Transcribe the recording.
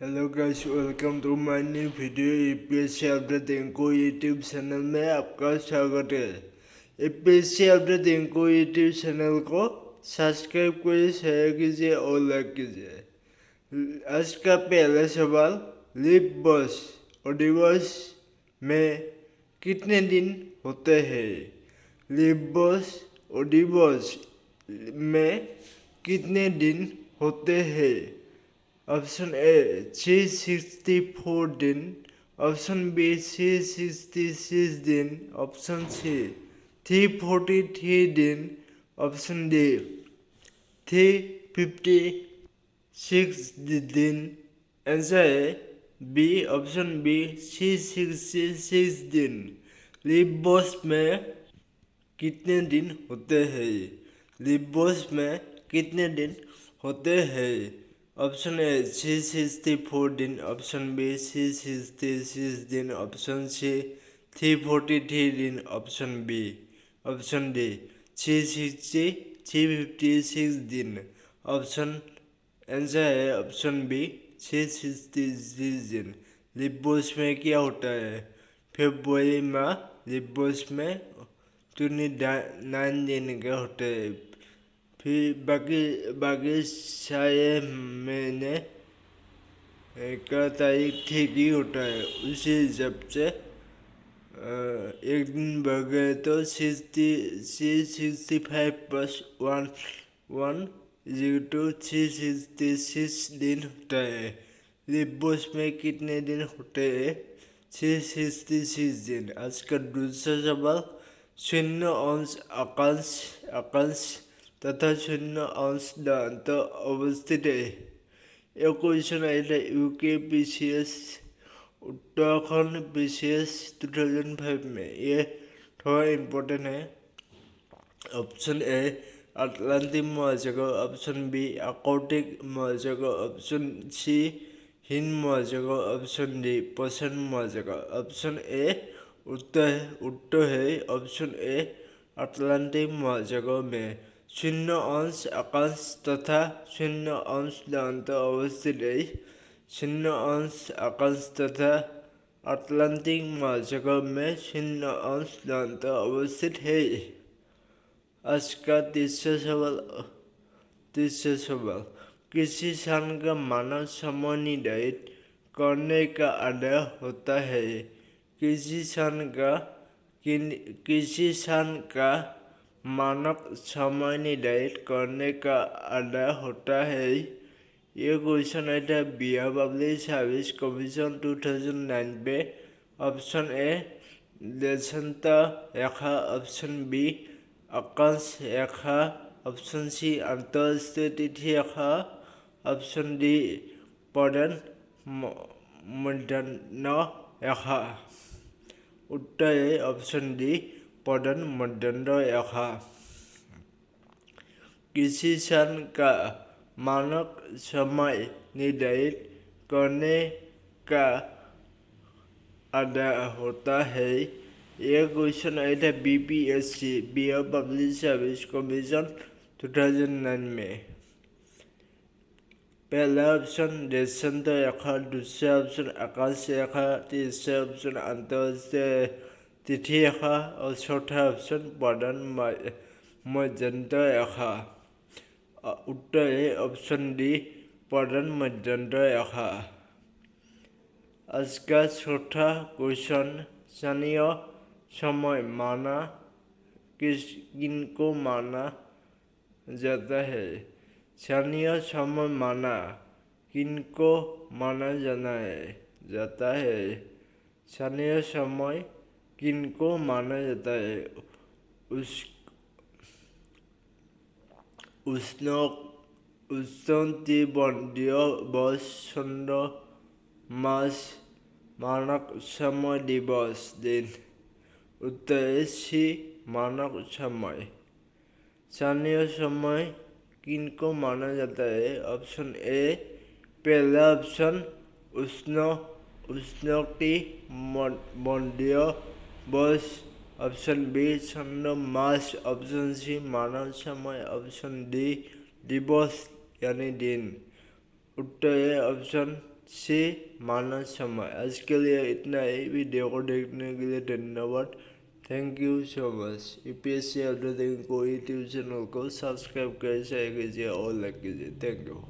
Hello guys, welcome to my new video. UPSC update Rinku YouTube channel में आपका स्वागत है। UPSC update Rinku YouTube channel को सब्सक्राइब करिए, शेयर कीजिए और लाइक कीजिए। आज का पहला सवाल, लीप वर्ष और दिवस में कितने दिन होते हैं? लीप वर्ष और दिवस में कितने दिन होते हैं? ऑप्शन ए 364 दिन, ऑप्शन बी 366 दिन, ऑप्शन सी 343 दिन, ऑप्शन डी 356 दिन। आंसर है बी, ऑप्शन बी 366 दिन। लीप वर्ष में कितने दिन होते हैं? लीप वर्ष में कितने दिन होते हैं? ऑप्शन ए 364 दिन, ऑप्शन बी 366 दिन, ऑप्शन सी 343 दिन, ऑप्शन डी 356 दिन। ऑप्शन आंसर है ऑप्शन बी 366 दिन। लीप वर्ष में क्या होता है? फरवरी माह लीप वर्ष में 29 दिन के होते हैं। फिर बाकी सारे महीने का तारीख ठीक ही होता है। उसी हिसाब से एक दिन बढ़ गए तो 365 प्लस 1 = 366 दिन होता है। लीप वर्ष में कितने दिन होते हैं? 366 दिन। आज का दूसरा सवाल, शून्य अंश अक्षांश तथा शून्य अंश दांत अवस्थित है। यह क्वेश्चन आया था यूके पीसीएस उत्तराखंड पीसीएस 2005 में। ये थोड़ा इम्पोर्टेंट है। ऑप्शन ए अटलांटिक महासागर, ऑप्शन बी आर्कटिक महासागर, ऑप्शन सी हिंद महासागर, ऑप्शन डी प्रशांत महासागर। ऑप्शन ए उत्तर है ऑप्शन ए अटलांटिक महासागर में शून्य अंश अक्षांश तथा शून्य अंश दांत अवस्थित है। शून्य अंश अक्षांश तथा अटलांटिक महासागर में शून्य अंश दांत अवस्थित है। आज का तीसरा सवाल, किसी स्थान का मानव समय निर्धारित करने का आधार होता है? किसी स्थान का मानक समय निर्धारित करने का आधार होता है। ये क्वेश्चन है था बिहार पब्लिक सर्विस कमीशन 2009 पे। ऑप्शन ए देशांतर रेखा, ऑप्शन बी अक्षांश रेखा, ऑप्शन सी अंतर्राष्ट्रीय तिथि रेखा, ऑप्शन डी प्रधान मध्याह्न रेखा। उत्तर है ऑप्शन डी प्रधान मध्याह्न रेखा। किसी स्थान का मानक समय निर्धारित करने का आधार होता है। यह क्वेश्चन आया था BPSC Bihar public service commission 2009 में। पहला ऑप्शन देशांतर रेखा, दूसरा ऑप्शन आकाश रेखा, तीसरा ऑप्शन अंतर्राष्ट्रीय तिथि रेखा और चौथा ऑप्शन प्रधान मध्याह्न रेखा। उत्तर है ऑप्शन डी प्रधान मध्याह्न रेखा। आज का चौथा क्वेश्चन, स्थानीय समय माना किनको माना जाता है? स्थानीय समय माना किनको माना जाता है? स्थानीय समय किनको माना जाता है? उष्णकटिबंधीय वर्ष, चंद्र मास, मानक समय दिवस, दिन। उत्तर है सी मानक समय। स्थानीय समय किनको माना जाता है? ऑप्शन ए पहला ऑप्शन उष्णकटिबंधीय वर्ष, ऑप्शन बी चंद्र मास, ऑप्शन सी मानव समय, ऑप्शन डी दिवस यानी दिन। उत्तर है ऑप्शन से मानव समय। आज के लिए इतना ही। वीडियो को देखने के लिए धन्यवाद। Thank you so much. UPSC update को यूट्यूब चैनल को सब्सक्राइब कर शेयर कीजिए और लाइक कीजिए। Thank you.